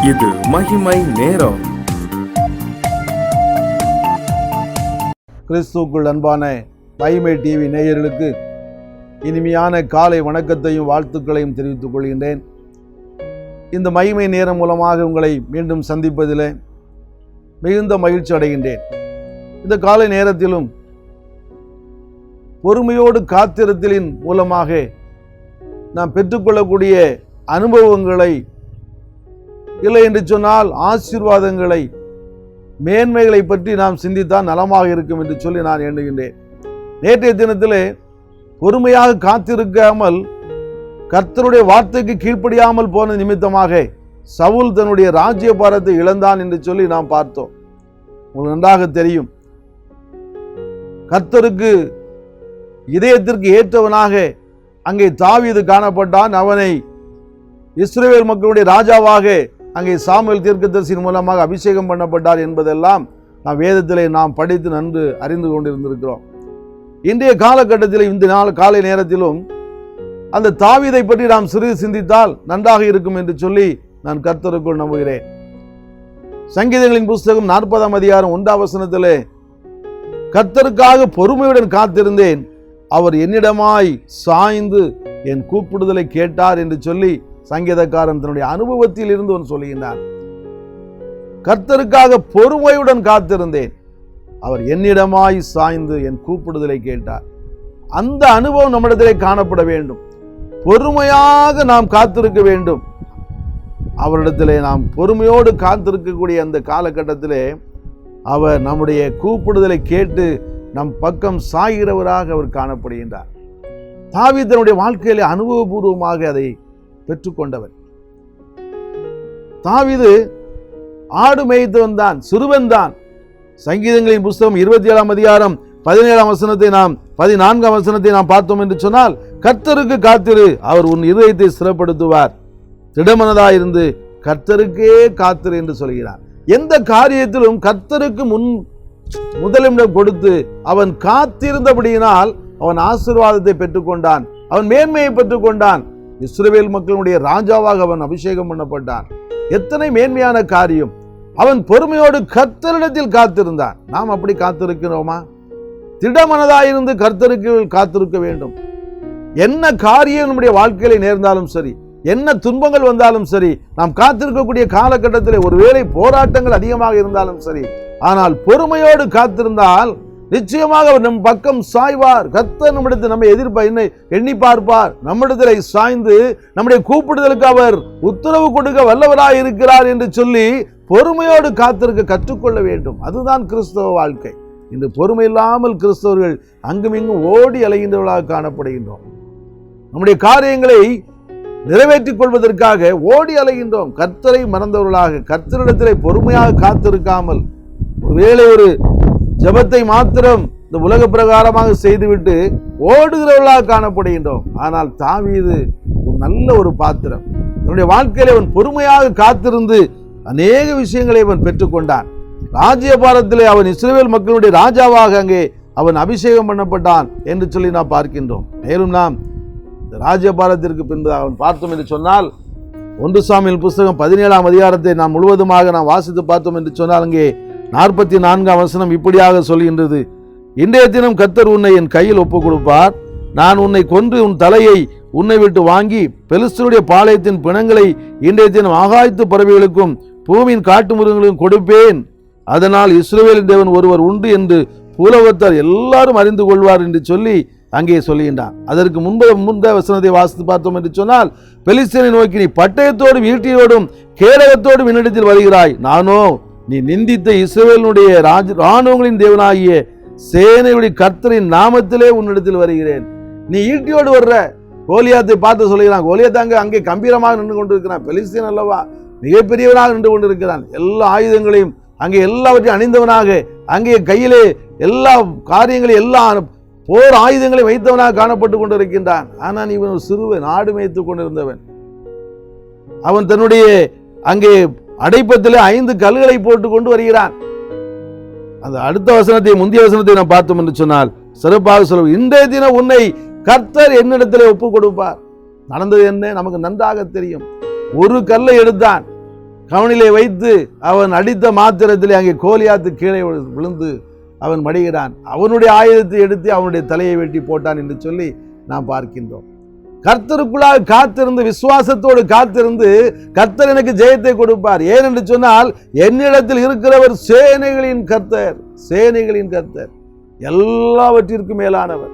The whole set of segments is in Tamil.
இது மகிமை நேரம். கிறிஸ்துவுக்குள் அன்பான மகிமை டிவி நேயர்களுக்கு இனிமையான காலை வணக்கத்தையும் வாழ்த்துக்களையும் தெரிவித்துக் கொள்கின்றேன். இந்த மகிமை நேரம் மூலமாக உங்களை மீண்டும் சந்திப்பதில் மிகுந்த மகிழ்ச்சி அடைகின்றேன். இந்த காலை நேரத்திலும் பொறுமையோடு காத்திருத்தலின் மூலமாக நாம் பெற்றுக்கொள்ளக்கூடிய அனுபவங்களை, இல்லை என்று சொன்னால் ஆசீர்வாதங்களை, மேன்மைகளை பற்றி நாம் சிந்தித்தால் நலமாக இருக்கும் என்று சொல்லி நான் எண்ணுகின்றேன். நேற்றைய தினத்திலே பொறுமையாக காத்திருக்காமல் கர்த்தருடைய வார்த்தைக்கு கீழ்ப்படியாமல் போன நிமித்தமாக சவுல் தன்னுடைய ராஜ்யபாரத்தை இழந்தான் என்று சொல்லி நாம் பார்த்தோம். உங்களுக்கு நன்றாக தெரியும், கர்த்தருக்கு இதயத்திற்கு ஏற்றவனாக அங்கே தாவீது காணப்பட்டான். அவனை இஸ்ரவேல் மக்களுடைய ராஜாவாக அங்கே சாமுவேல் தீர்க்கதரிசியின் மூலமாக அபிஷேகம் பண்ணப்பட்டார் என்பதெல்லாம் நாம் வேதத்திலே நாம் படித்து நன்கு அறிந்து கொண்டிருந்திருக்கிறோம். இன்றைய காலகட்டத்தில் இந்த காலை நேரத்திலும் அந்த தாவீதை பற்றி நாம் சிறிது சிந்தித்தால் நன்றாக இருக்கும் என்று சொல்லி நான் கர்த்தருக்குள் நம்புகிறேன். சங்கீதங்களின் புஸ்தகம் 40ஆம் அதிகாரம் 1ஆம் வசனத்திலே, கர்த்தருக்காக பொறுமையுடன் காத்திருந்தேன், அவர் என்னிடமாய் சாய்ந்து என் கூப்பிடுதலை கேட்டார் என்று சொல்லி சங்கீதக்காரன் தன்னுடைய அனுபவத்தில் இருந்து சொல்லுகின்றார். கர்த்தருக்காக பொறுமையுடன் காத்திருந்தேன், அவர் என்னிடமாய் சாய்ந்து என் கூப்பிடுதலை கேட்டார். அந்த அனுபவம் நம்மிடத்திலே காணப்பட வேண்டும். பொறுமையாக நாம் காத்திருக்க வேண்டும். அவரிடத்திலே நாம் பொறுமையோடு காத்திருக்கக்கூடிய அந்த காலகட்டத்திலே அவர் நம்முடைய கூப்பிடுதலை கேட்டு நம் பக்கம் சாகிறவராக அவர் காணப்படுகின்றார். தாவீது தன்னுடைய வாழ்க்கையிலே அனுபவபூர்வமாக அதை பெற்றுக்கொண்டவர். தாவீது ஆடு மேய்த்தவன் தான், சிறுவன் தான். சங்கீதங்களின் புஸ்தகம் 27ஆம் அதிகாரம் 17ஆம் வசனத்தை நாம் 14ஆம் வசனத்தை நாம் பார்த்தோம் என்று சொன்னால், கர்த்தருக்கு காத்திரு, அவர் உன் இதயத்தை ஸ்திரப்படுத்துவார், திடமனதாயிருந்து கர்த்தருக்கே காத்திரு என்று சொல்கிறார். எந்த காரியத்திலும் கர்த்தருக்கு முதலிடம் கொடுத்து அவன் காத்திருந்தபடியினால் அவன் ஆசீர்வாதத்தை பெற்றுக்கொண்டான், அவன் மேன்மையை பெற்றுக்கொண்டான். இஸ்ரவேல் மக்களுடைய ராஜாவாக அவன் அபிஷேகம் பண்ணப்பட்டான். எத்தனை மேன்மையான காரியம்! அவன் பொறுமையோடு கர்த்தரிடத்தில் காத்திருந்தான். நாம் அப்படி காத்திருக்கிறோமா? திடமனதாயிருந்து கர்த்தருக்கு காத்திருக்க வேண்டும். என்ன காரியம் நம்முடைய வாழ்க்கையில நேர்ந்தாலும் சரி, என்ன துன்பங்கள் வந்தாலும் சரி, நாம் காத்திருக்கக்கூடிய காலகட்டத்தில் ஒருவேளை போராட்டங்கள் அதிகமாக இருந்தாலும் சரி, ஆனால் பொறுமையோடு காத்திருந்தால் நிச்சயமாக அவர் நம் பக்கம் சாய்வார். கர்த்தர் நம்மிடத்தில் நம்மை எண்ணி பார்ப்பார். நம்மிடத்தில் சாய்ந்து நம்முடைய கூப்பிடுதலுக்கு அவர் உத்தரவு கொடுக்க வல்லவராய் இருக்கிறார் என்று சொல்லி பொறுமையோடு காத்திருக்க கற்றுக்கொள்ள வேண்டும். அதுதான் கிறிஸ்தவ வாழ்க்கை. இன்று பொறுமை இல்லாமல் கிறிஸ்தவர்கள் அங்குமிங்கும் ஓடி அலைகின்றவர்களாக காணப்படுகின்றோம். நம்முடைய காரியங்களை நிறைவேற்றிக் கொள்வதற்காக ஓடி அலைகின்றோம். கர்த்தரை மறந்தவர்களாக, கர்த்தரிடத்திலே பொறுமையாக காத்திருக்காமல் ஒருவேளை ஒரு ஜபத்தை மாத்திரம் இந்த உலக பிரகாரமாக செய்துவிட்டு ஓடுகிறவர்களாக காணப்படுகின்றோம். ஆனால் தாவீது ஒரு நல்ல ஒரு பாத்திரம். தன்னுடைய வாழ்க்கையில அவன் பொறுமையாக காத்திருந்து அநேக விஷயங்களை அவன் பெற்றுக்கொண்டான். ராஜ்யபாரத்திலே அவன் இஸ்ரவேல் மக்களுடைய ராஜாவாக அங்கே அவன் அபிஷேகம் பண்ணப்பட்டான் என்று சொல்லி நாம் பார்க்கின்றோம். மேலும் நாம் இந்த ராஜ்யபாரத்திற்கு பின்பு அவன் பார்த்தோம் என்று சொன்னால், 1 சாமுவேல் புஸ்தகம் 17ஆம் அதிகாரத்தை நாம் முழுவதுமாக நாம் வாசித்து பார்த்தோம் என்று சொன்னால், அங்கே 44ஆம் வசனம் இப்படியாக சொல்கின்றது, இன்றைய தினம் கர்த்தர் உன்னை என் கையில் ஒப்புக் கொடுப்பார், நான் உன்னை கொன்று உன் தலையை உன்னை விட்டு வாங்கி பெலிஸ்தருடைய பாளையத்தின் பிணங்களை இன்றைய தினம் ஆகாயத்து பறவைகளுக்கும் பூமியின் காட்டு மிருகங்களுக்கும் கொடுப்பேன், அதனால் இஸ்ரவேலின் தேவன் ஒருவர் உண்டு என்று பூலோகத்தார் எல்லாரும் அறிந்து கொள்வார் என்று சொல்லி அங்கே சொல்லுகின்றான். அதற்கு முந்தைய வசனத்தை வாசித்து பார்த்தோம் என்று சொன்னால், பெலிஸ்தரை நோக்கி நீ பட்டயத்தோடும் ஈட்டியோடும் கேடகத்தோடும் என்னிடத்தில் வருகிறாய், நானோ நீ நிந்தித்த இஸ்ரவேலுடைய இராணுவங்களின் தேவனாகிய சேனையுடைய கர்த்தரின் நாமத்திலே உன்னிடத்தில் வருகிறேன். நீ ஈட்டியோடு வர்ற கோலியாத்தை பார்த்து சொல்லுகிறான். கோலியாத் அங்கே கம்பீரமாக நின்று கொண்டிருக்கிறான். பெலிஸ்தீன் அல்லவா மிகப்பெரியவனாக நின்று கொண்டிருக்கிறான். எல்லா ஆயுதங்களையும் அங்கே எல்லாவற்றையும் அணிந்தவனாக, அங்கே கையிலே எல்லா காரியங்களையும் எல்லா போர் ஆயுதங்களை வைத்தவனாக காணப்பட்டு கொண்டிருக்கின்றான். ஆனால் இவன் ஒரு சிறுவன், ஆடு மேய்த்து கொண்டிருந்தவன். அவன் தன்னுடைய அங்கே அடைப்பத்திலே 5 கல்லுகளை போட்டு கொண்டு வருகிறான். அந்த அடுத்த வசனத்தை, முந்தைய வசனத்தை நாம் பார்த்தோம் என்று சொன்னால் சிறப்பாக சொல்லுவோம், இன்றைய தினம் உன்னை கர்த்தர் என்னிடத்திலே ஒப்புக் கொடுப்பார். நடந்தது என்ன நமக்கு நன்றாக தெரியும். ஒரு கல்லை எடுத்தான், கவனிலே வைத்து அவன் அடித்த மாத்திரத்திலே அங்கே கோலியாத்து கீழே விழுந்து அவன் மடிகிறான். அவனுடைய ஆயுதத்தை எடுத்து அவனுடைய தலையை வெட்டி போட்டான் என்று சொல்லி நாம் பார்க்கின்றோம். கர்த்தருக்குள்ளாக காத்திருந்து, விசுவாசத்தோடு காத்திருந்து, கர்த்தர் எனக்கு ஜெயத்தை கொடுப்பார். ஏன் என்று சொன்னால், என்னிடத்தில் இருக்கிறவர் சேனைகளின் கர்த்தர், சேனைகளின் கர்த்தர், எல்லாவற்றிற்கும் மேலானவர்.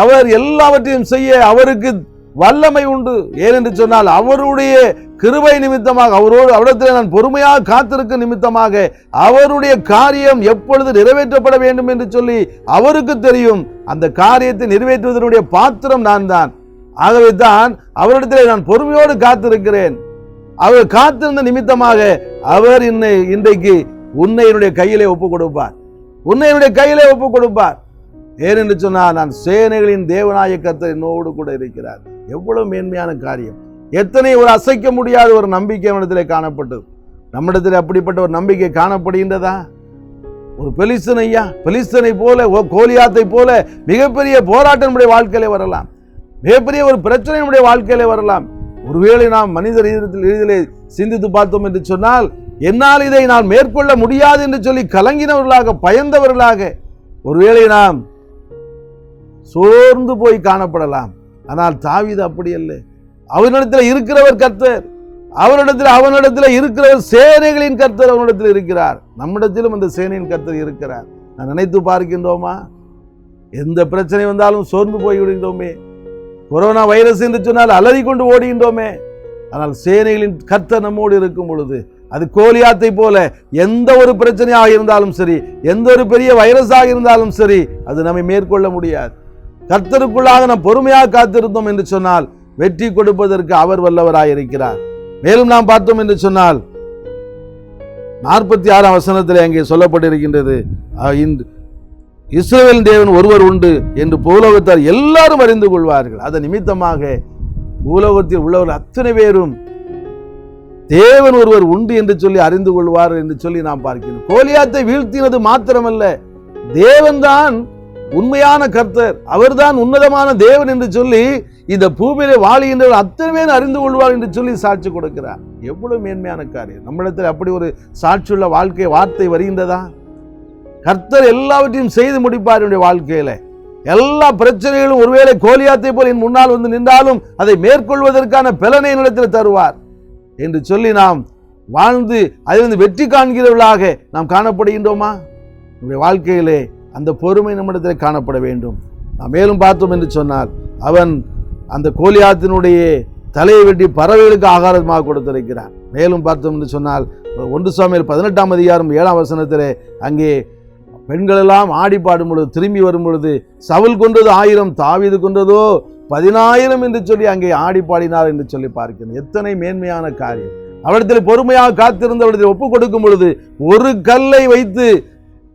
அவர் எல்லாவற்றையும் செய்ய அவருக்கு வல்லமை உண்டு. ஏனென்று சொன்னால், அவருடைய கிருபை நிமித்தமாக, அவரிடத்தில் நான் பொறுமையாக காத்திருக்கும் நிமித்தமாக அவருடைய காரியம் எப்பொழுது நிறைவேற்றப்பட வேண்டும் என்று சொல்லி அவருக்கு தெரியும். அந்த காரியத்தை நிறைவேற்றுவதனுடைய பாத்திரம் நான் தான். ஆகவே தான் அவரிடத்தில் நான் பொறுமையோடு காத்திருக்கிறேன். அவர் காத்திருந்த நிமித்தமாக அவர் இன்றைக்கு உன்னை என்னுடைய கையிலே ஒப்புக் கொடுப்பார், உன்னை என்னுடைய கையிலே ஒப்புக் கொடுப்பார். ஏனென்று சொன்னால், நான் சேனைகளின் தேவனாய கர்த்தர் என்னோடு கூட இருக்கிறார். எவ்வளவு மேன்மையான காரியம்! எத்தனை ஒரு அசைக்க முடியாத ஒரு நம்பிக்கை நம்மிடத்திலே காணப்பட்டது. நம்மிடத்தில் அப்படிப்பட்ட ஒரு நம்பிக்கை காணப்படுகின்றதா? ஒரு பெலிஸ்தனை போல, கோலியாத்தை போல மிகப்பெரிய போராட்டம் நம்முடைய வாழ்க்கையிலே வரலாம், மிகப்பெரிய ஒரு பிரச்சனை நம்முடைய வாழ்க்கையிலே வரலாம். ஒருவேளை நாம் மனித ரீதியிலே சிந்தித்து பார்த்தோம் என்று சொன்னால், என்னால் இதை நான் மேற்கொள்ள முடியாது என்று சொல்லி கலங்கினவர்களாக, பயந்தவர்களாக ஒருவேளை நாம் சோர்ந்து போய் காணப்படலாம். ஆனால் தாவீது அப்படி அல்ல. அவனிடத்தில் இருக்கிறவர் கர்த்தர், அவனிடத்தில் இருக்கிறவர் சேனைகளின் கர்த்தர் அவனிடத்தில் இருக்கிறார். நம்மிடத்திலும் அந்த சேனையின் கர்த்தர் இருக்கிறார். நான் நினைத்து பார்க்கின்றோமா? எந்த பிரச்சனை வந்தாலும் சோர்ந்து போய் விடுகின்றோமே. கொரோனா வைரஸ் என்று சொன்னால் அலறி கொண்டு ஓடுகின்றோமே. ஆனால் சேனைகளின் கர்த்தர் நம்மோடு இருக்கும் பொழுது, அது கோலியாத்தை போல எந்த ஒரு பிரச்சனையாக இருந்தாலும் சரி, எந்த ஒரு பெரிய வைரஸாக இருந்தாலும் சரி, அது நம்மை மேற்கொள்ள முடியாது. கர்த்தருக்குள்ளாக நாம் பொறுமையாக காத்திருந்தோம் என்று சொன்னால் வெற்றி கொடுப்பதற்கு அவர் வல்லவராய் இருக்கிறார். மேலும் நாம் பார்த்தோம் என்று சொன்னால் 46ஆம் வசனத்திலே அங்கே சொல்லப்பட்டிருக்கின்றது, இஸ்ரவேலின் தேவன் ஒருவர் உண்டு என்று பூலோகத்தார் எல்லாரும் அறிந்து கொள்வார்கள். அதன் நிமித்தமாக பூலோகத்தில் உள்ளவர்கள் அத்தனை பேரும் தேவன் ஒருவர் உண்டு என்று சொல்லி அறிந்து கொள்வார் என்று சொல்லி நாம் பார்க்கிறோம். கோலியாத்தை வீழ்த்தினது மாத்திரமல்ல, தேவன்தான் உண்மையான கர்த்தர், அவர்தான் உன்னதமான தேவன் என்று சொல்லி இந்த பூமியிலே வாழுகின்றவர் அத்தனை பேர் அறிந்து கொள்வார் என்று சொல்லி சாட்சி கொடுக்கிறார். எவ்வளவு மேன்மையான காரியம்! நம்மிடத்தில் அப்படி ஒரு சாட்சியுள்ள வாழ்க்கை வார்த்தை வருகின்றதா? கர்த்தர் எல்லாவற்றையும் செய்து முடிப்பார். என்னுடைய வாழ்க்கையில எல்லா பிரச்சனைகளும் ஒருவேளை கோலியாத்தை போல் என் முன்னால் வந்து நின்றாலும் அதை மேற்கொள்வதற்கான பலனை என்னிடத்தில் தருவார் என்று சொல்லி நாம் வாழ்ந்து அதிலிருந்து வெற்றி காண்கிறவர்களாக நாம் காணப்படுகின்றோமா? நம்முடைய வாழ்க்கையிலே அந்த பொறுமை நம்மிடத்தில் காணப்பட வேண்டும். நாம் மேலும் பார்த்தோம் என்று சொன்னால், அவன் அந்த கோலியாத்தினுடைய தலையை வெட்டி பறவைகளுக்கு ஆகாரமாக கொடுத்திருக்கிறான். மேலும் பார்த்தோம் என்று சொன்னால் 1 சாமுவேல் 18ஆம் அதிகாரம் 7ஆம் வசனத்திலே அங்கே பெண்கள் எல்லாம் ஆடி பாடும் பொழுது, திரும்பி வரும் பொழுது, சவுல் கொன்றது 1000, தாவீது கொன்றதோ 10000 என்று சொல்லி அங்கே ஆடி பாடினார் என்று சொல்லி பார்க்கிறேன். எத்தனை மேன்மையான காரியம்! அவரிடத்தில் பொறுமையாக காத்திருந்தவரிடத்தில் ஒப்புக் கொடுக்கும் பொழுது ஒரு கல்லை வைத்து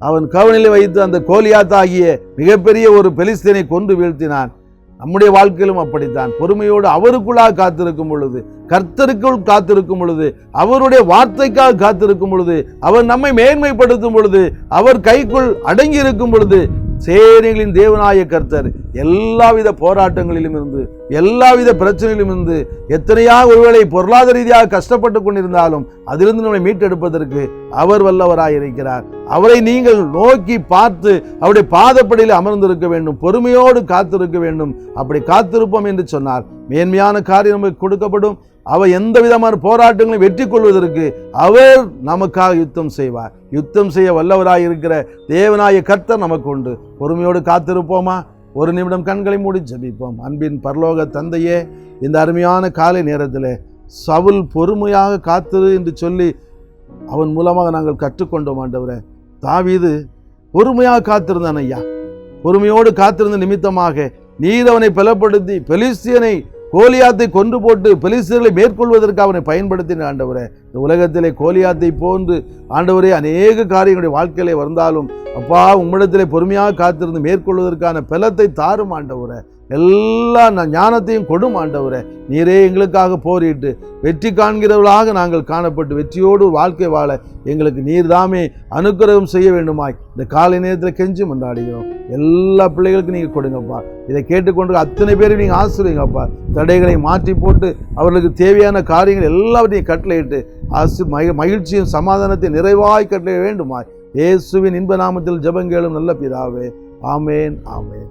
அவன் கவனிலே வைத்து அந்த கோலியாத் ஆகிய மிகப்பெரிய ஒரு பெலிஸ்தீனை கொண்டு வீழ்த்தினான். நம்முடைய வாழ்க்கையிலும் அப்படித்தான். பொறுமையோடு அவருக்குள்ளாக காத்திருக்கும் பொழுது, கர்த்தருக்குள் காத்திருக்கும் பொழுது, அவருடைய வார்த்தைக்காக காத்திருக்கும் பொழுது, அவர் நம்மை மேன்மைப்படுத்தும் பொழுது, அவர் கைக்குள் அடங்கி இருக்கும் பொழுது, சேனைகளின் தேவனாய கர்த்தர் எல்லாவித போராட்டங்களிலும் இருந்து, எல்லாவித பிரச்சனையிலும் இருந்து, எத்தனையாக ஒருவேளை பொருளாதார ரீதியாக கஷ்டப்பட்டு கொண்டிருந்தாலும் அதிலிருந்து நம்மை மீட்டெடுப்பதற்கு அவர் வல்லவராய் இருக்கிறார். அவரை நீங்கள் நோக்கி பார்த்து அவருடைய பாதப்படியில் அமர்ந்திருக்க வேண்டும், பொறுமையோடு காத்திருக்க வேண்டும். அப்படி காத்திருப்போம் என்று சொன்னால் மேன்மையான காரியம் நமக்கு கொடுக்கப்படும். அவர் எந்த விதமான போராட்டங்களையும் வெற்றி கொள்வதற்கு அவர் நமக்காக யுத்தம் செய்வார். யுத்தம் செய்ய வல்லவராய் இருக்கிற தேவனாய கர்த்தர் நமக்கு உண்டு. பொறுமையோடு காத்திருப்போமா? ஒரு நிமிடம் கண்களை மூடி ஜெபிப்போம். அன்பின் பரலோக தந்தையே, இந்த அருமையான காலை நேரத்தில் சவுல் பொறுமையாக காத்திரு என்று சொல்லி அவன் மூலமாக நாங்கள் கற்றுக்கொண்டோம். ஆண்டவரே, தாவீது பொறுமையாக காத்திருந்தான் ஐயா. பொறுமையோடு காத்திருந்த நிமித்தமாக நீர் அவனை பலப்படுத்தி பெலிஸ்தியனை, கோலியாத்தை கொன்று போட்டு பெலிஸ்தியர்களை மேற்கொள்வதற்கு அவனை பயன்படுத்தின. ஆண்டவரே, இந்த உலகத்திலே கோலியாத்தை போன்று ஆண்டவரே அநேக காரியங்களுடைய வாழ்க்கையிலே வந்தாலும் அப்பா, உம்மிடத்திலே பொறுமையாக காத்திருந்து மேற்கொள்வதற்கான பலத்தை தாரும். ஆண்டவரே, எல்லா ஞானத்தையும் கொடும் ஆண்டவரே. நீரே எங்களுக்காக போரிட்டு வெற்றி காண்கிறவர்களாக நாங்கள் காணப்பட்டு வெற்றியோடு வாழ்க்கை வாழ எங்களுக்கு நீர்தாமே அனுக்கிரகம் செய்ய வேண்டுமாய் இந்த காலை நேரத்தில் கெஞ்சி மன்றாடுகிறோம். எல்லா பிள்ளைகளுக்கும் நீங்கள் கொடுங்கப்பா. இதை கேட்டுக்கொண்டு அத்தனை பேரும் நீங்கள் ஆசீர்வதிங்கப்பா. தடைகளை மாற்றி போட்டு அவர்களுக்கு தேவையான காரியங்கள் எல்லாவற்றையும் கட்டளையிட்டு மகிழ்ச்சியும் சமாதானத்தை நிறைவாய் கட்டளை வேண்டுமாய் இயேசுவின் இன்ப நாமத்தில் ஜெபம் கேளும் நல்ல பிதாவே. ஆமேன், ஆமேன்.